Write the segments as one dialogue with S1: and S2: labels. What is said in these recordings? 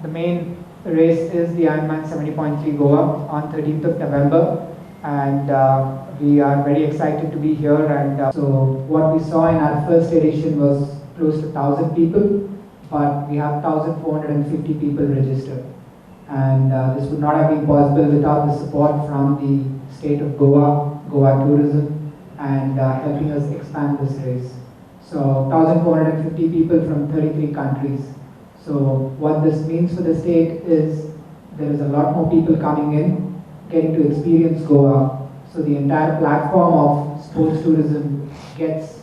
S1: The main race is the Ironman 70.3 Goa on 13th of November, and we are very excited to be here. And so what we saw in our first edition was close to 1,000 people, but we have 1,450 people registered. And this would not have been possible without the support from the state of Goa, Goa Tourism, and helping us expand this race. So 1,450 people from 33 countries. So what this means for the state is there is a lot more people coming in, getting to experience Goa. So the entire platform of sports tourism gets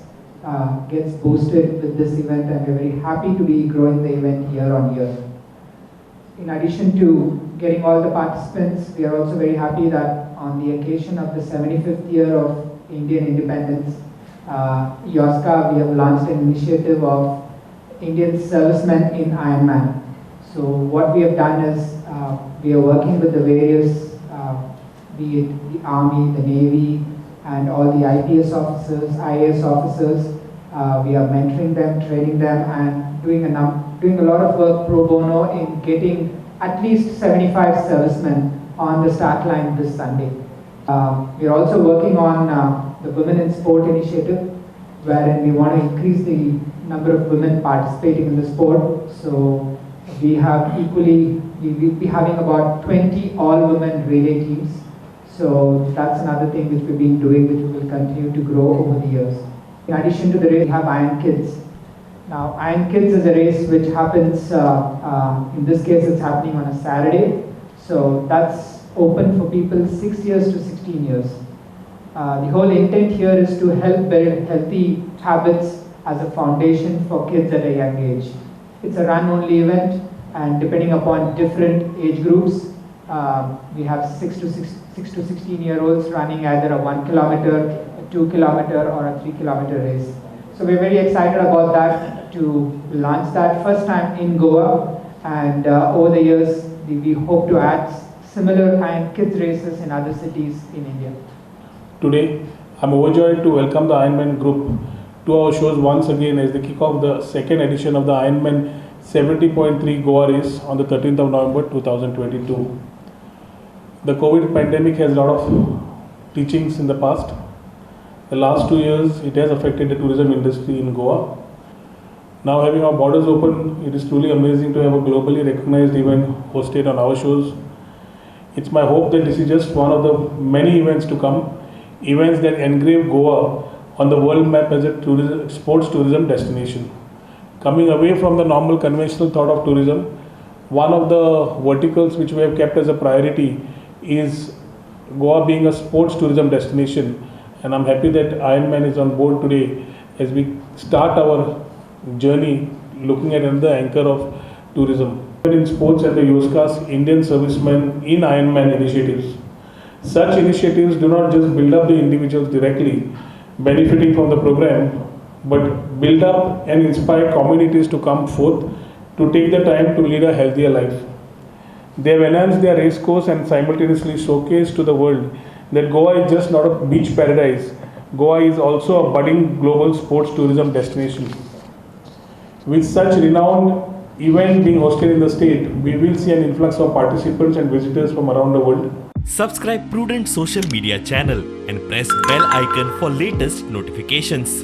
S1: boosted with this event, and we're very happy to be growing the event year on year. In addition to getting all the participants, we are also very happy that on the occasion of the 75th year of Indian independence, YOSCA, we have launched an initiative of Indian servicemen in Ironman. So what we have done is we are working with the various, be it the Army, the Navy, and all the IPS officers, IAS officers. We are mentoring them, training them, and doing a lot of work pro bono in getting at least 75 servicemen on the start line this Sunday. We are also working on the Women in Sport initiative, wherein we want to increase the number of women participating in the sport. So we will be having about 20 all-women relay teams. So that's another thing which we've been doing, which we will continue to grow over the years. In addition to the race, we have Iron Kids. Now, Iron Kids is a race which happens, in this case it's happening on a Saturday. So that's open for people 6 years to 16 years. The whole intent here is to help build healthy habits as a foundation for kids at a young age. It's a run-only event, and depending upon different age groups, we have 6 to 16-year-olds running either a 1 kilometer, a 2 kilometer, or a 3 kilometer race. So we're very excited about that, to launch that first time in Goa, and over the years we hope to add similar Iron Kids races in other cities in India.
S2: Today, I'm overjoyed to welcome the Ironman group to our shows once again as they kick off the second edition of the Ironman 70.3 Goa race on the 13th of November 2022. The COVID pandemic has a lot of teachings in the past. The last 2 years, it has affected the tourism industry in Goa. Now having our borders open, it is truly amazing to have a globally recognized event hosted on our shows. It's my hope that this is just one of the many events to come, events that engrave Goa on the world map as a sports tourism destination. Coming away from the normal conventional thought of tourism, one of the verticals which we have kept as a priority is Goa being a sports tourism destination, and I'm happy that Ironman is on board today as we start our journey looking at another anchor of tourism. In sports at the YOSCA's Indian Servicemen in Ironman initiatives. Such initiatives do not just build up the individuals directly benefiting from the program, but build up and inspire communities to come forth to take the time to lead a healthier life. They have enhanced their race course and simultaneously showcased to the world that Goa is just not a beach paradise. Goa is also a budding global sports tourism destination. With such renowned event being hosted in the state, we will see an influx of participants and visitors from around the world.
S3: Subscribe Prudent social media channel and press bell icon for latest notifications.